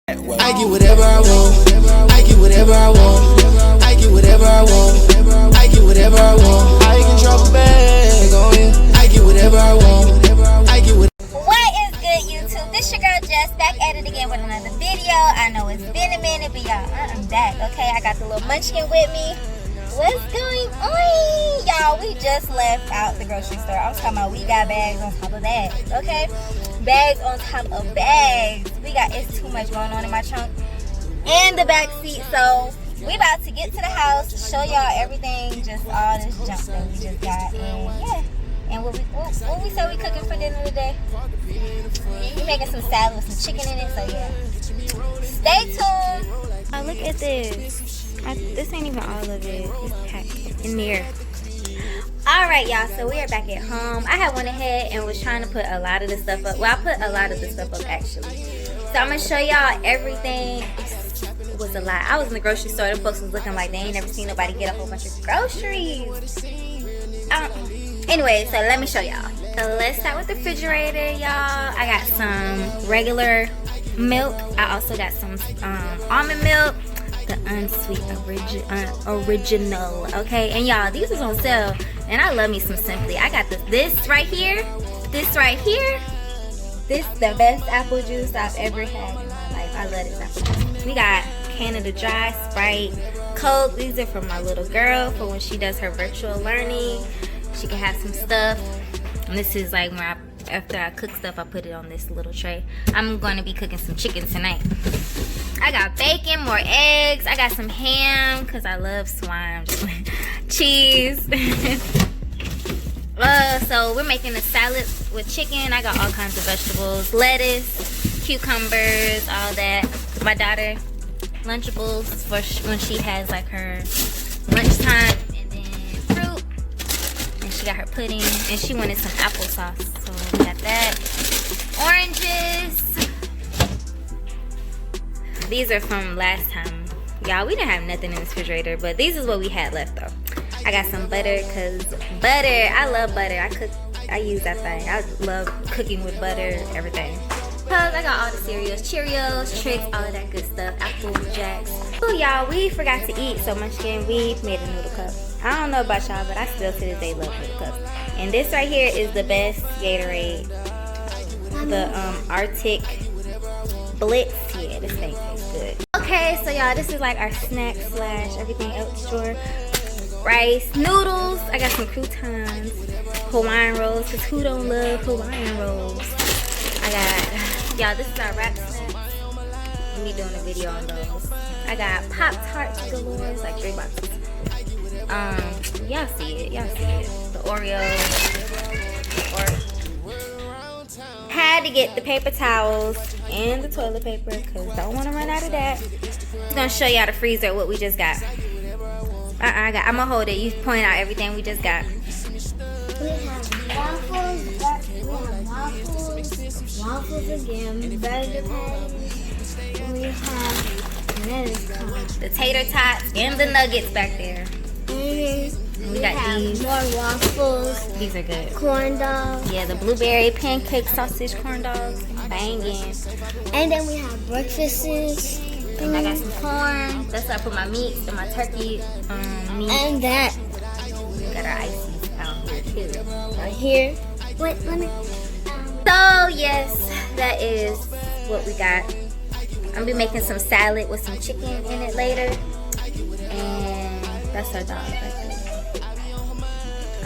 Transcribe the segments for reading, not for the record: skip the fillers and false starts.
I get whatever I want. I get whatever I want. I get whatever I want. I get whatever I want. I can drop a bag on you. I get whatever I want. I get what. What is good, YouTube? This your girl Jess back at it again with another video. I know it's been a minute, but y'all, I'm back. Okay, I got the little munchkin with me. What's going on, y'all? We just left out the grocery store. I was talking about we got bags on top of bags. Okay, bags on top of bags. It's too much going on in my trunk and the back seat. So we about to get to the house, show y'all everything, just all this junk that we just got. And yeah, and what we say we cooking for dinner today? We making some salad with some chicken in it. So yeah, stay tuned. Oh, look at this. This ain't even all of it. It's packed in there. Alright, y'all, so we are back at home. I had went ahead and was trying to put a lot of the stuff up. Well, I put a lot of the stuff up actually. So I'm going to show y'all everything. It was a lot. I was in the grocery store. The folks was looking like they ain't never seen nobody get a whole bunch of groceries. Anyway, so let me show y'all. So let's start with the refrigerator, y'all. I got some regular milk. I also got some almond milk. The unsweet original, okay? And y'all, these was on sale, and I love me some Simply. I got this right here. This the best apple juice I've ever had in my life. I love this apple juice. We got Canada Dry, Sprite, Coke. These are for my little girl for when she does her virtual learning. She can have some stuff. And this is like when after I cook stuff, I put it on this little tray. I'm going to be cooking some chicken tonight. I got bacon, more eggs. I got some ham because I love swine. Cheese. So we're making a salad with chicken. I got all kinds of vegetables, lettuce, cucumbers, all that. My daughter, Lunchables for when she has like her lunchtime, and then fruit. And she got her pudding, and she wanted some applesauce. So we got that. Oranges. These are from last time. Y'all, we didn't have nothing in the refrigerator, but these is what we had left though. I got some butter, cause butter, I love butter. I use that thing. I love cooking with butter, everything. Cause I got all the cereals, Cheerios, Tricks, all of that good stuff, Apple Jacks. Oh y'all, we forgot to eat so much again. We made a noodle cup. I don't know about y'all, but I still to this day love noodle cups. And this right here is the best Gatorade. The Arctic Blitz. Yeah, this thing tastes good. Okay, so y'all, this is like our snack slash everything else drawer. Rice, noodles. I got some croutons, Hawaiian rolls, because who don't love Hawaiian rolls? I got, y'all, this is our wrap snacks. We'll be doing a video on those. I got Pop-Tarts galore. It's like 3 boxes. Y'all see it. The Oreos. Had to get the paper towels and the toilet paper because don't want to run out of that. I'm gonna show y'all the freezer what we just got. I'm gonna hold it. You point out everything we just got. We have waffles again, burger patties. We have the tater tots and the nuggets back there. We got these. More waffles. These are good. Corn dogs. Yeah, the blueberry pancake sausage corn dogs. Banging. And then we have breakfasts. And I got some corn. That's where I put my meats and my turkey meat. And that. We got our ices out here too. Right here. Wait, let me. So yes, that is what we got. I'm gonna be making some salad with some chicken in it later. And that's our dog right there.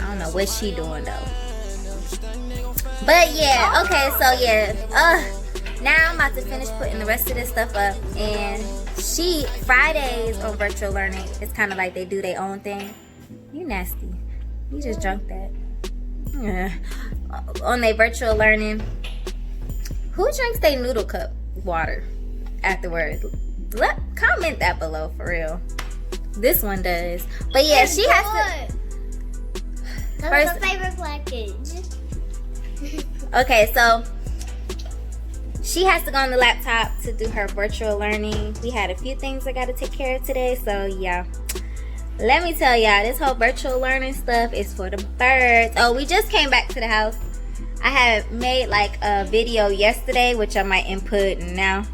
I don't know what she doing though. But yeah, okay, so yeah. Now I'm about to finish putting the rest of this stuff up. And Fridays on virtual learning, it's kind of like they do their own thing. You nasty. You just drunk that. Yeah. On their virtual learning, who drinks their noodle cup water afterwards? Comment that below for real. This one does. But yeah, it's she good. has to. That's my favorite package. Okay, so she has to go on the laptop to do her virtual learning. We had a few things I got to take care of today, so yeah. Let me tell y'all, this whole virtual learning stuff is for the birds. Oh, we just came back to the house. I had made like a video yesterday, which I might input now.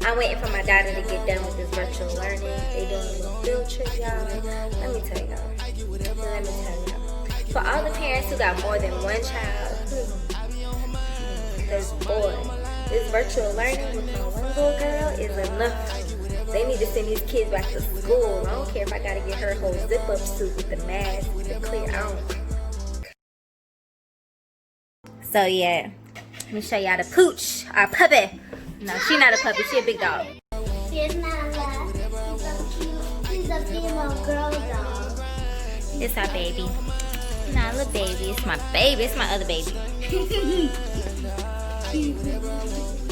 I'm waiting for my daughter to get done with this virtual learning. They doing a little field trip, y'all. Let me tell y'all. For all the parents who got more than one child, because boy, this virtual learning with my one little girl is enough. They need to send these kids back to school. I don't care if I gotta get her whole zip-up suit with the mask, the clear out. So yeah, let me show y'all the pooch, our puppy. No, she not a puppy, she a big dog. She's not that. She's a female girl dog. It's our baby. Not a little baby, it's my baby, it's my other baby.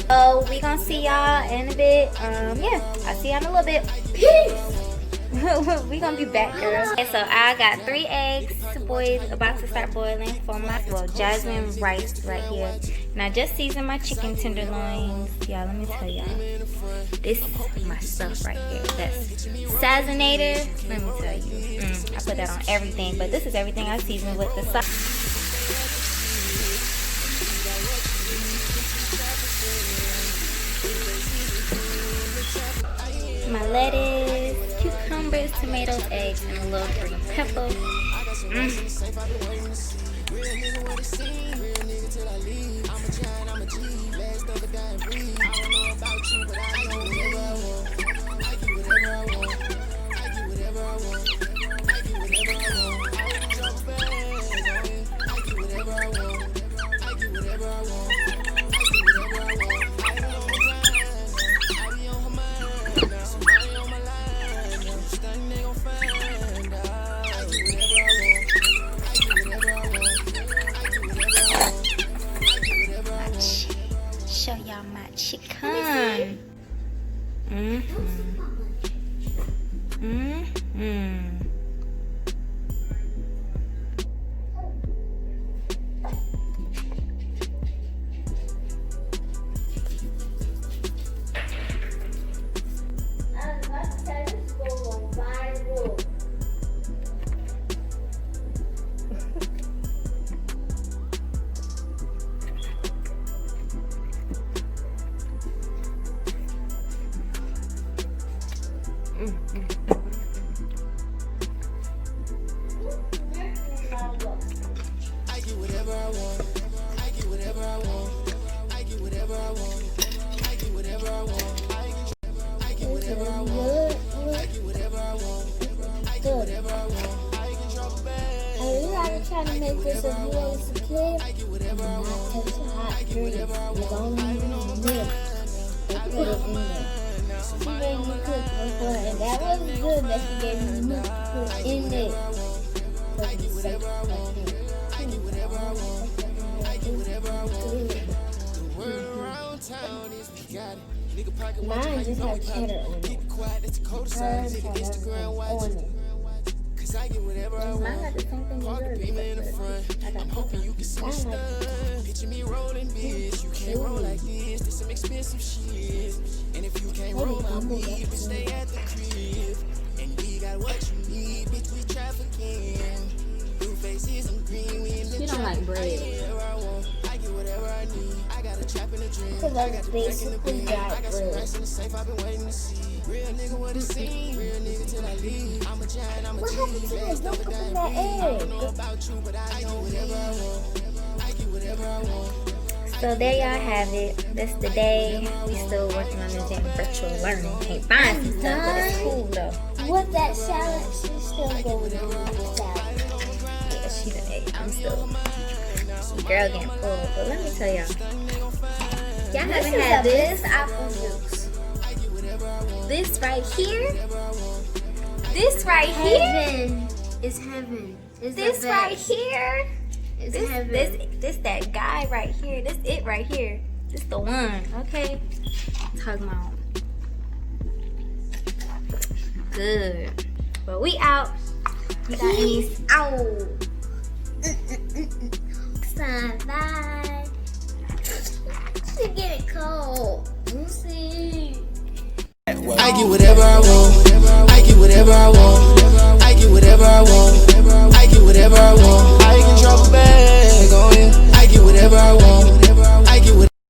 So we gonna see y'all in a bit. Yeah, I'll see y'all in a little bit. Peace. We gonna be back, girls. And so I got 3 eggs, about to start boiling for my jasmine rice right here. And I just seasoned my chicken tenderloins. Y'all, let me tell y'all, this is my stuff right here. That's Sazinator. Let me tell you, I put that on everything, but this is everything I seasoned with the sauce. My lettuce, cucumbers, tomatoes, eggs, and a little green pepper. Show y'all my chicken. Trying to make this a realistic clip, not touch hot grease. It's only milk. They put it in there. She gave me cook before, and that was good that she gave me milk to put in there. Mine just have cheddar on it. Hers has everything on it. Mine got the same thing as yours. I got hoping you can switch stuff. Picture me rolling, bitch. You can't roll like this. This some expensive shit. And if you can't roll my weed, bitch, stay at the crib. And we got what you need, bitch. We trafficking. Blue faces and green. We in the You don't like bread. I get whatever I need. I got a trap in a dream. Because that's basically got bread. In the safe, I've been waiting to see. Real nigga what it seem. Real nigga till I leave. I'm a giant, I'm a What happened to this? Don't put in that egg. about you, but I know whatever I want. I get whatever I want. So there y'all have it. That's the day. We still working on this damn virtual learning. Can't find some stuff, but it's cool though. With that salad, she's still going on with the salad. Yeah, she done ate. I'm still. Girl getting full. But let me tell y'all. Y'all haven't had this apple juice. This right here. This right here. Heaven is heaven. It's This the right best. here. It's heaven. This that guy right here. This it right here. This the one. Okay. Talking about. Good. But we out. We got these out. Bye. She get it cold. You see. I get whatever I want. I get whatever I want. I get whatever I want. I get whatever I want. I can drop a bag on you. I get whatever I want.